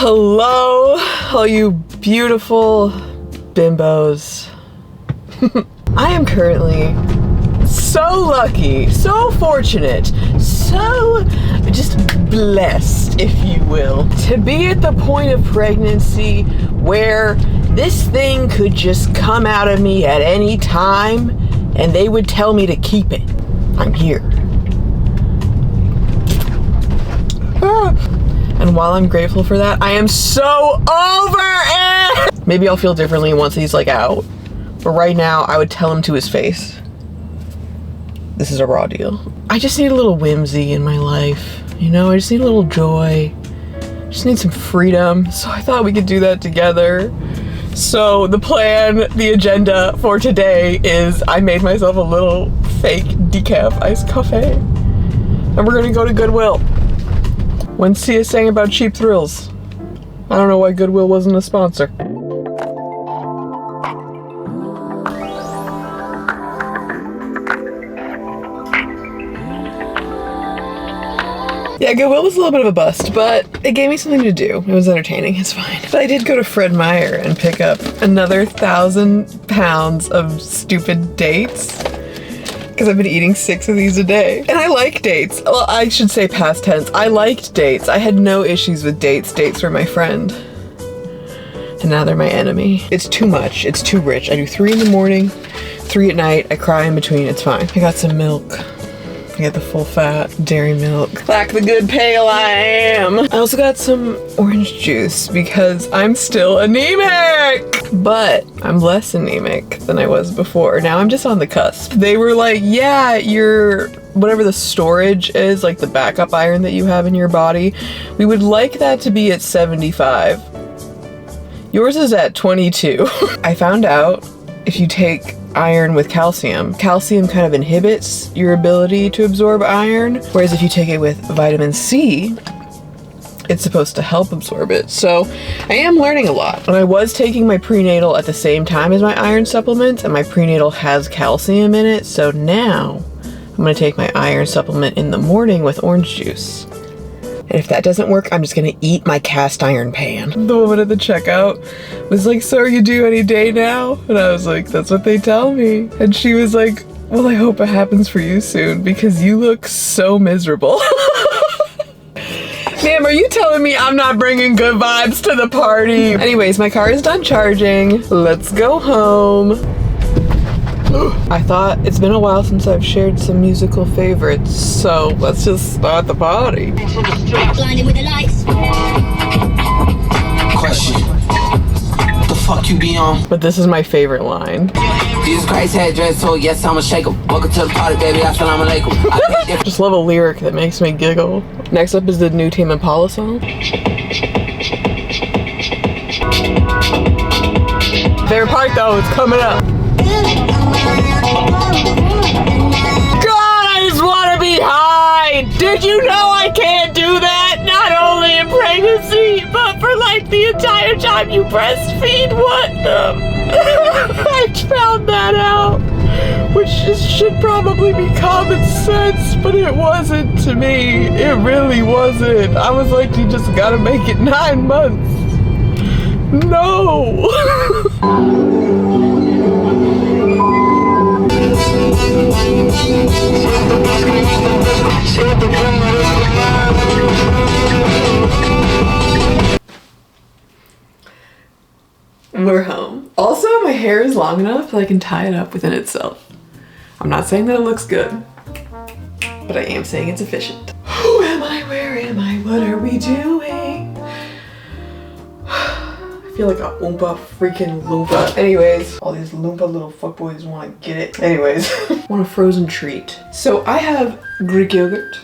Hello, all you beautiful bimbos. I am currently so lucky, so fortunate, so just blessed, if you will, to be at the point of pregnancy where this thing could just come out of me at any time and they would tell me to keep it. I'm here. And while I'm grateful for that, I am so over it! Maybe I'll feel differently once he's like out. But right now, I would tell him to his face, this is a raw deal. I just need a little whimsy in my life. You know, I just need a little joy. I just need some freedom. So I thought we could do that together. So the plan, the agenda for today is I made myself a little fake decaf iced cafe. And we're gonna go to Goodwill. When's Tia saying about cheap thrills? I don't know why Goodwill wasn't a sponsor. Yeah, Goodwill was a little bit of a bust, but it gave me something to do. It was entertaining, it's fine. But I did go to Fred Meyer and pick up another 1,000 pounds of stupid dates, because I've been eating 6 of these a day. And I like dates. Well, I should say past tense. I liked dates. I had no issues with dates. Dates were my friend. And now they're my enemy. It's too much. It's too rich. I do 3 in the morning, 3 at night. I cry in between. It's fine. I got some milk. I got the full fat dairy milk. Like the good pale I am. I also got some orange juice because I'm still anemic. But I'm less anemic than I was before. Now I'm just on the cusp. They were like, yeah, your whatever the storage is, like the backup iron that you have in your body, we would like that to be at 75. Yours is at 22. I found out if you take iron with calcium kind of inhibits your ability to absorb iron, whereas if you take it with vitamin C, it's supposed to help absorb it. So I am learning a lot. And I was taking my prenatal at the same time as my iron supplements, and my prenatal has calcium in it, so now I'm gonna take my iron supplement in the morning with orange juice. And if that doesn't work, I'm just gonna eat my cast iron pan. The woman at the checkout was like, so are you due any day now? And I was like, that's what they tell me. And she was like, well, I hope it happens for you soon because you look so miserable. Ma'am, are you telling me I'm not bringing good vibes to the party? Anyways, my car is done charging. Let's go home. I thought it's been a while since I've shared some musical favorites, so let's just start the party. Blinded with the lights. Question. What the fuck you be on? But this is my favorite line. Jesus Christ had dress, so yes, I'ma shake 'em. Welcome to the party, baby. Assalamu alaikum. Just love a lyric that makes me giggle. Next up is the new Tame Impala song. Favorite part though, it's coming up. God, I just want to be high! Did you know I can't do that? Not only in pregnancy, but for like the entire time you breastfeed? What the? I found that out, which should probably be common sense, but it wasn't to me. It really wasn't. I was like, you just gotta make it 9 months. No! We're home. Also, my hair is long enough that I can tie it up within itself. I'm not saying that it looks good, but I am saying it's efficient. Who am I? Where am I? What are we doing? I feel like a Oompa freaking Loompa. Anyways, all these Loompa little fuckboys want to get it. Anyways, want a frozen treat. So I have Greek yogurt.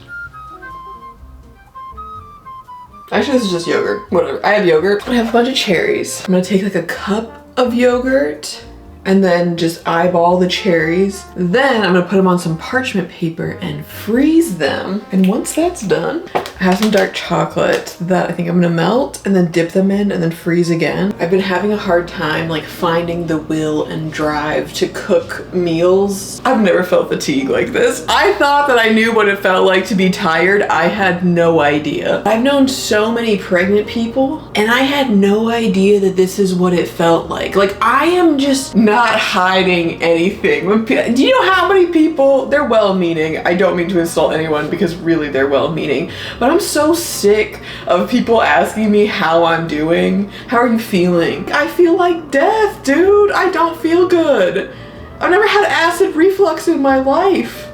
Actually, this is just yogurt. Whatever. I have yogurt. I have a bunch of cherries. I'm gonna take like a cup of yogurt and then just eyeball the cherries. Then I'm gonna put them on some parchment paper and freeze them. And once that's done, I have some dark chocolate that I think I'm gonna melt and then dip them in and then freeze again. I've been having a hard time like finding the will and drive to cook meals. I've never felt fatigue like this. I thought that I knew what it felt like to be tired. I had no idea. I've known so many pregnant people and I had no idea that this is what it felt like. Like, I am just not hiding anything. Do you know how many people, they're well-meaning. I don't mean to insult anyone because really they're well-meaning, but I'm so sick of people asking me how I'm doing. How are you feeling? I feel like death, dude. I don't feel good. I've never had acid reflux in my life.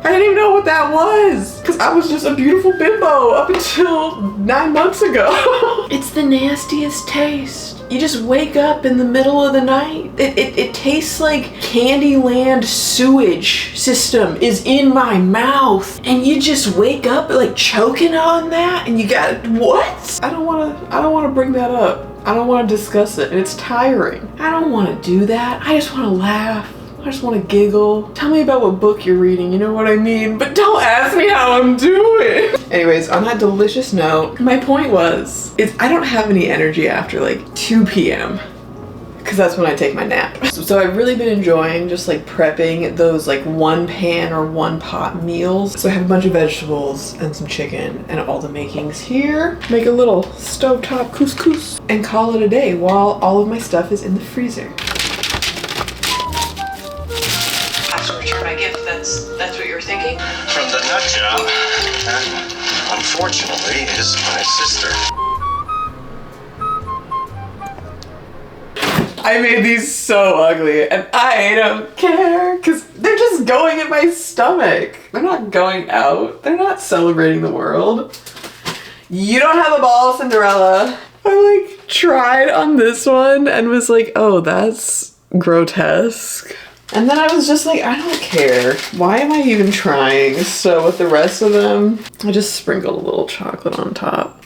I didn't even know what that was because I was just a beautiful bimbo up until 9 months ago. It's the nastiest taste. You just wake up in the middle of the night. It tastes like Candyland sewage system is in my mouth. And you just wake up like choking on that and you got, what? I don't wanna bring that up. I don't wanna discuss it and it's tiring. I don't wanna do that. I just wanna laugh. I just want to giggle. Tell me about what book you're reading, you know what I mean? But don't ask me how I'm doing. Anyways, on that delicious note, my point was, I don't have any energy after like 2 p.m. because that's when I take my nap. So I've really been enjoying just like prepping those like 1 pan or 1 pot meals. So I have a bunch of vegetables and some chicken and all the makings here. Make a little stovetop couscous and call it a day while all of my stuff is in the freezer. My gift, that's what you were thinking? From the nut job. That, unfortunately, is my sister. I made these so ugly and I don't care because they're just going in my stomach. They're not going out. They're not celebrating the world. You don't have a ball, Cinderella. I like tried on this one and was like, oh, that's grotesque. And then I was just like, I don't care. Why am I even trying? So with the rest of them, I just sprinkled a little chocolate on top.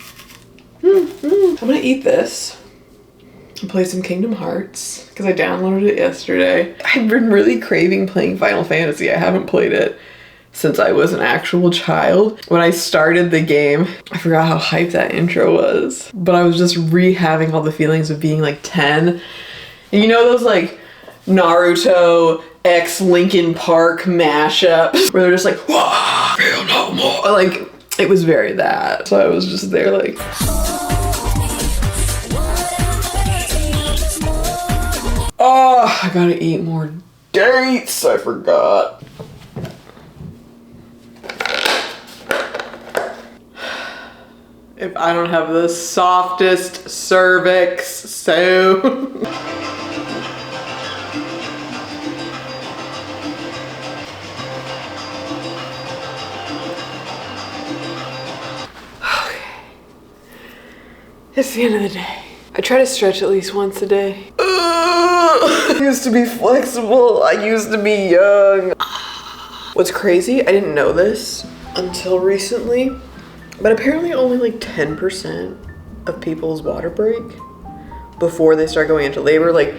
I'm gonna eat this and play some Kingdom Hearts because I downloaded it yesterday. I've been really craving playing Final Fantasy. I haven't played it since I was an actual child. When I started the game, I forgot how hyped that intro was, but I was just re-having all the feelings of being like 10. And you know those like Naruto x Linkin Park mashups where they're just like, whoa, feel no more. Like, it was very that. So I was just there like, oh, I gotta eat more dates. I forgot. If I don't have the softest cervix, so. It's the end of the day. I try to stretch at least once a day. I used to be flexible. I used to be young. What's crazy, I didn't know this until recently, but apparently only like 10% of people's water break before they start going into labor. Like,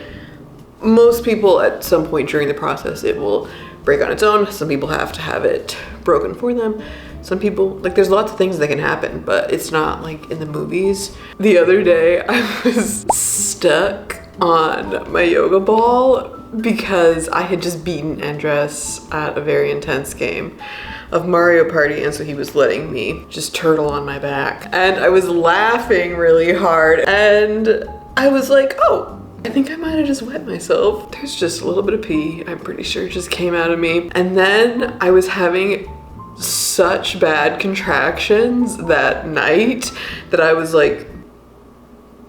most people at some point during the process, it will break on its own. Some people have to have it broken for them. Some people, like, there's lots of things that can happen, but it's not like in the movies. The other day, I was stuck on my yoga ball because I had just beaten Andres at a very intense game of Mario Party, and so he was letting me just turtle on my back. And I was laughing really hard, and I was like, oh, I think I might have just wet myself. There's just a little bit of pee, I'm pretty sure it just came out of me. And then I was having such bad contractions that night that I was like,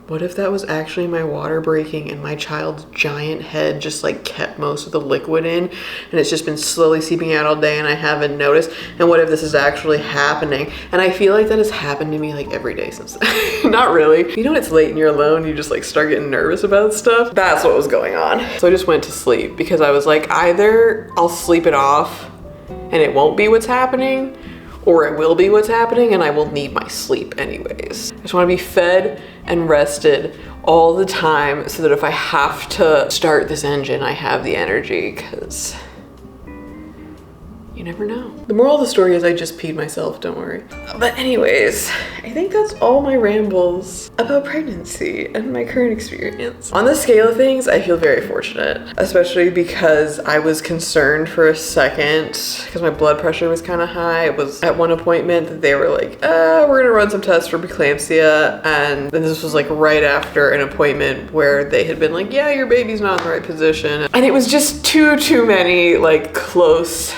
what if that was actually my water breaking and my child's giant head just like kept most of the liquid in and it's just been slowly seeping out all day and I haven't noticed? And what if this is actually happening? And I feel like that has happened to me like every day since then. Not really. You know when it's late and you're alone, you just like start getting nervous about stuff? That's what was going on. So I just went to sleep because I was like, either I'll sleep it off and it won't be what's happening, or it will be what's happening and I will need my sleep anyways. I just wanna be fed and rested all the time so that if I have to start this engine, I have the energy, because you You never know. The moral of the story is I just peed myself, don't worry. But anyways, I think that's all my rambles about pregnancy and my current experience. On the scale of things, I feel very fortunate, especially because I was concerned for a second because my blood pressure was kind of high. It was at one appointment that they were like, we're gonna run some tests for preeclampsia. And then this was like right after an appointment where they had been like, yeah, your baby's not in the right position. And it was just too many like close,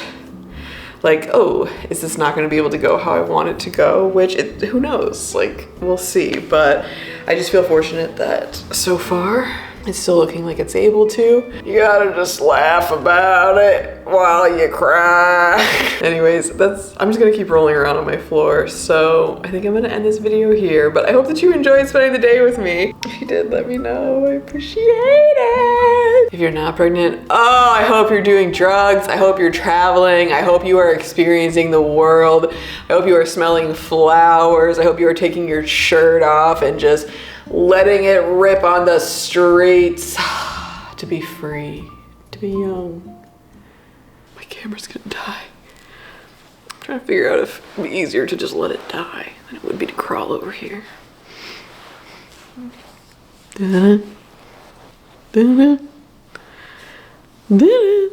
like, oh, is this not gonna be able to go how I want it to go? Which, who knows, like, we'll see. But I just feel fortunate that so far, it's still looking like it's able to. You gotta just laugh about it while you cry. Anyways, I'm just gonna keep rolling around on my floor. So I think I'm gonna end this video here, but I hope that you enjoyed spending the day with me. If you did, let me know, I appreciate it. If you're not pregnant, oh, I hope you're doing drugs. I hope you're traveling. I hope you are experiencing the world. I hope you are smelling flowers. I hope you are taking your shirt off and just letting it rip on the streets. To be free, to be young. My camera's gonna die. I'm trying to figure out if it would be easier to just let it die than it would be to crawl over here. Dun-dun. Dun-dun. Dun-dun.